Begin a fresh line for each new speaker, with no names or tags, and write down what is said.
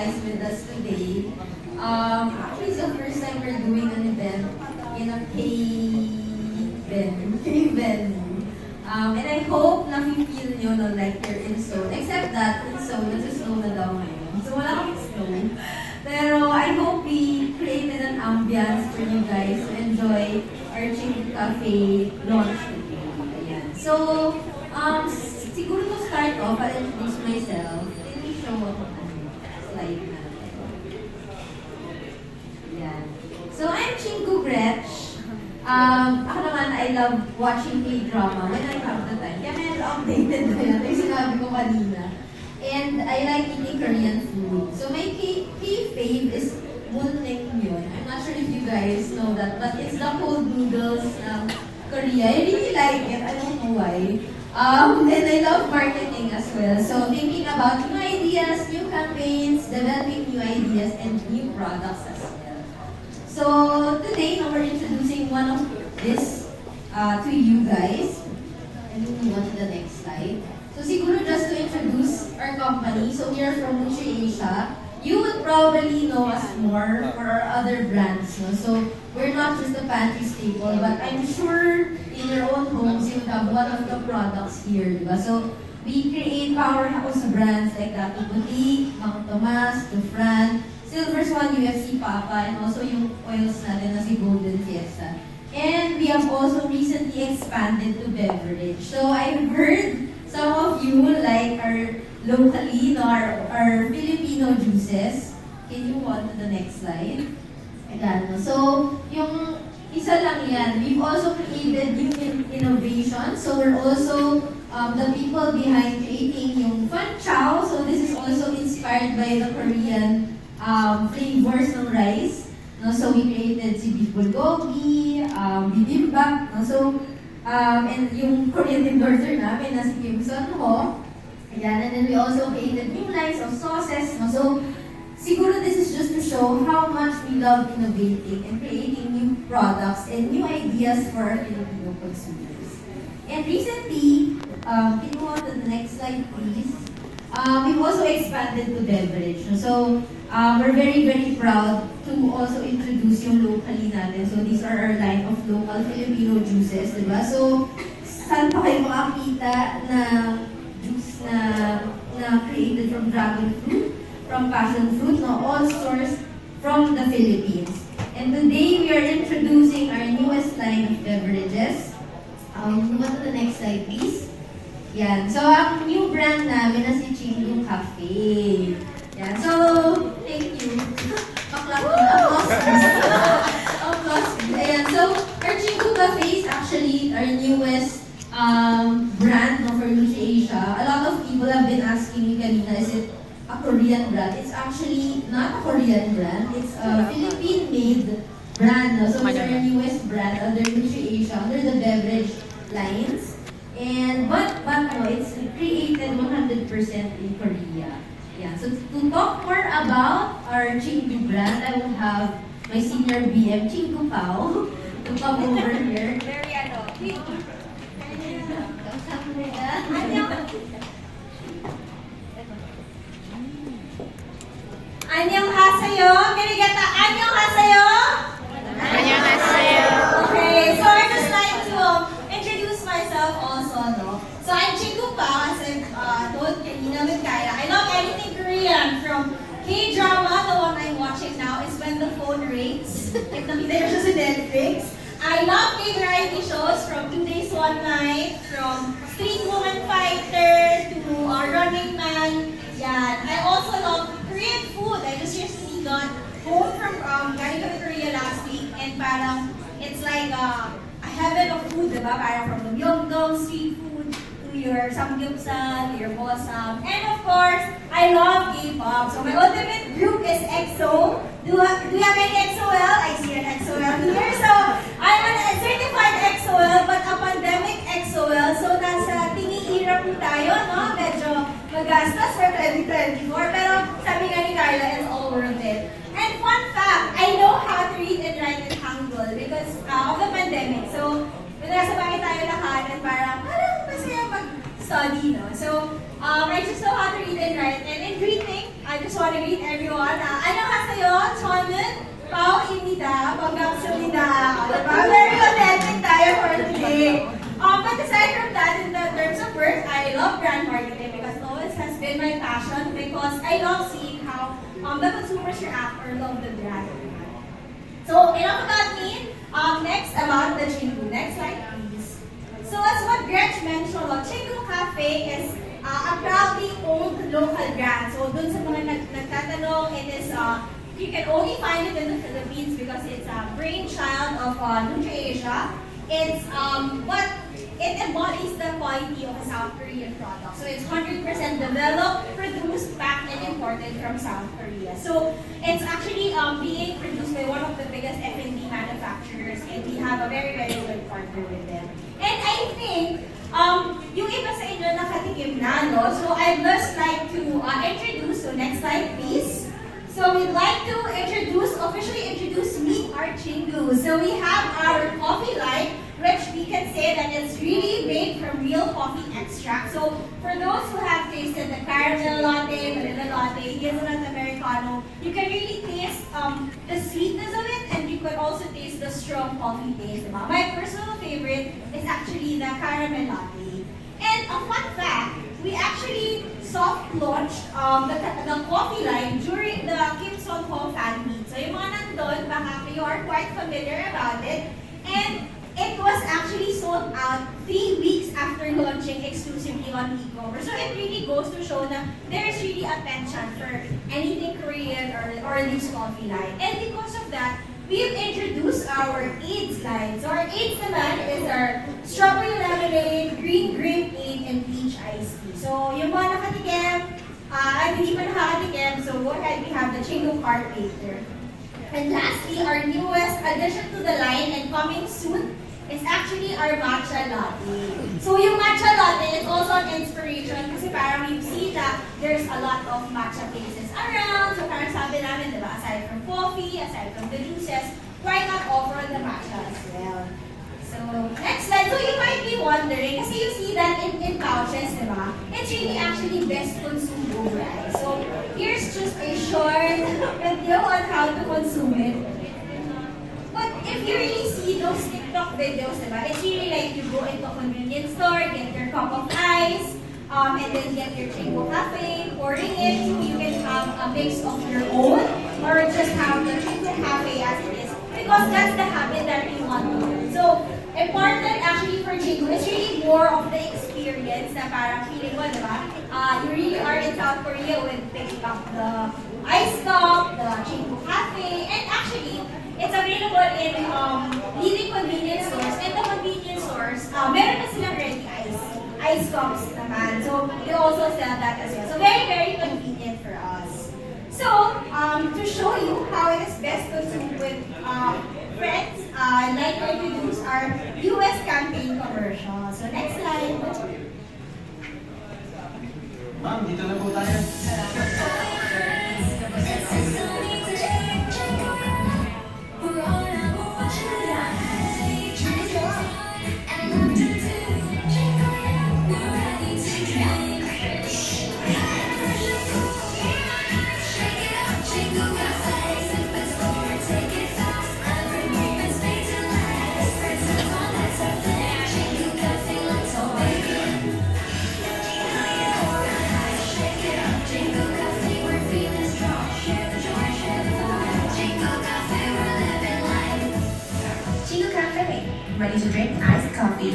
guys with us today. Actually, it's the first time we're doing an event in a venue. And I hope na-feel nyo no, like you're in zone. Except that, in zone, nasa-snow na daw ngayon. So wala kaming snow. Pero I hope we created an ambience for you guys to enjoy our Chicken Cafe launch today. Ayan. So, siguro to start off, I'll introduce myself. Let me show slide natin. Ayan. So, I'm Chingu Gretch. Ako naman, I love watching K-drama when I have the time. Kaya medyo updated na yan. Yung sinabi ko kanina. And I like eating Korean food. So my K-fave is Moonnaengmyeon. I'm not sure if you guys know that, but it's the cold noodles Korea. I really like it. I don't know why. And I love marketing as well. So thinking about new ideas, new campaigns, developing new ideas, and new products as well. So today, we're introducing one of this to you guys. And we'll move on to the next slide. So siguro just to introduce our company, so we are from NutriAsia. You would probably know us more for our other brands. No? So we're not just a pantry staple, but I'm sure in your own homes you would have one of the products here. Diba? So we create powerhouse brands like Dati Boutique, Mang Tomas, Dufran, Silver Swan, UFC Papa, and also yung oils natin na si Golden Fiesta. And we have also recently expanded to beverage. So I've heard some of you like our locally, no, our Filipino juices. Can you go on to the next slide? Ayan. So, yung isa lang yan. We've also created new innovation. So, we're also the people behind creating yung Fun Chow. So, this is also inspired by the Korean flavors ng rice. No? So, we created si beef bulgogi, bibimbap. No? So, and yung Korean endorser namin na si Kim Son Ho. Ayan, and then we also created new lines of sauces. No? So, siguro this is just to show how much we love innovating and creating new products and new ideas for our Filipino consumers. And recently, can you go on to the next slide, please? We've also expanded to beverage. No? So, we're very, very proud to also introduce yung locally natin. So, these are our line of local Filipino juices, diba? So, saan pa kayo makakita na juice na created from dragon fruit, from passion fruit, no? All sourced from the Philippines. And today, we are introducing our newest line of beverages. Move on to the next slide, please. Yan. So, ang new brand namin na si Chingu Cafe. Yan. So, thank you. Applause. Ayan. So, our Chingu Cafe is actually our newest brand for NutriAsia. A lot of people have been asking me kanina, is it a Korean brand? It's actually not a Korean brand. It's a Philippine-made brand. No? So, it's our newest brand under NutriAsia, under the beverage lines. And but no, it's created 100% in Korea. Yeah. So to talk more about our Chingu brand, I will have my senior BM Chingu Pao to come over here.
Very
안녕하세요. Can you get that? 안녕하세요.
안녕하세요.
Okay, so I just like to introduce myself also, no? So I'm Chingu Pao, as I told kanina with Kyla. I love anything Korean, from K-drama, the one I'm watching now is When the Phone Rings. If nakita nyo siya sa Netflix. I love K-variety shows from 2 Days, 1 Night, from Street Woman Fighter to Running Man. Yan. I also love Korean food. I just recently got home from galing kami Korea last week, and parang it's like a heaven of food, diba? Parang from the Myeongdong street food to your samgyeopsal, to your bosam. And of course, I love K-pop. So my ultimate group is EXO. Do you have any EXO-L? I see an EXO-L here. So I'm a certified EXO-L, but a pandemic EXO-L. So nasa tingi-era po tayo, no? Medyo magastos for 2024. Pero sabi nga ni Carla, it's all worth it. And fun fact, I know how to read and write in Hangul because of the pandemic. So, when nasa bahay tayo lahat, and parang masaya mag-study, no? So, I just know how to read and write. And in greeting, I I just want to greet everyone. 안녕하세요. 저는 Pau입니다. 반갑습니다. Diba? Very authentic tayo for today. But aside from that, in the terms of work, I love brand marketing because it always has been my passion because I love seeing how the consumers react or love the brand. So, enough about me. Next, about the Chingu. Next slide, please. So, as what Gretch mentioned, Chingu Cafe is a proudly owned local brand. So, dun sa mga nagtatanong, it is, you can only find it in the Philippines because it's a brainchild of NutriAsia. It's, but it embodies the quality of a South Korean product. So, it's 100% developed, produced, packed, and imported from South Korea. So, it's actually being produced by one of the biggest F&B manufacturers, and we have a very, very good partner with them. And I think, yung iba sa inyo nakatikim na, no? So, I'd just like to introduce, so next slide, please. So, we'd like to officially introduce Meet Our Chingu. So, we have our coffee line, which we can say that it's really made from real coffee extract. So, for those who have tasted the caramel latte, vanilla latte, hazelnut americano, you can really taste the sweetness of it, and you could also taste the strong coffee taste. Diba? My personal favorite is actually the caramel latte. And a fun fact, we actually soft launched the coffee line during the Kim Son Ho fan meet. So, yung mga nandun, baka you are quite familiar about it. And it was actually sold out 3 weeks after launching exclusively on e-commerce. So it really goes to show that there's really a penchant for anything Korean or this coffee line. And because of that, we've introduced our AIDS line. So our AIDS naman is our strawberry lemonade, green grape aid, and peach iced tea. So yung mga nakatikim, at hindi pa nakakatikim, so go ahead, we have the Chingu cart later. And lastly, our newest addition to the line and coming soon is actually our matcha latte. So yung matcha latte is also an inspiration kasi parang we see that there's a lot of matcha places around. So parang sabi namin, diba, aside from coffee, aside from the juices, why not offer the matcha as well? So next slide. So you might be wondering, kasi you see that in pouches, diba? It's really actually best consumed over ice. So here's just a short video on how to consume it. But if you really see those TikTok videos, diba, it's really like you go into a convenience store, get your cup of ice, and then get your Chingu Cafe, pouring it so you can have a mix of your own, or just have the Chingu Cafe as it is, because that's the habit that you want to do. So, important actually for Chingu is really more of the experience na parang feeling mo, diba? You really are in South Korea with picking up the ice cup, the Chingu Cafe, and actually, it's available in leading convenience stores. And the convenience stores, meron na silang ready ice cups naman. So, they also sell that as well. So, very, very convenient for us. So, to show you how it is best consumed with friends, I'd like to introduce our US campaign commercial. So, next slide.
Ma'am, dito na po tayo.
Chingu Cafe, ready to drink iced coffee.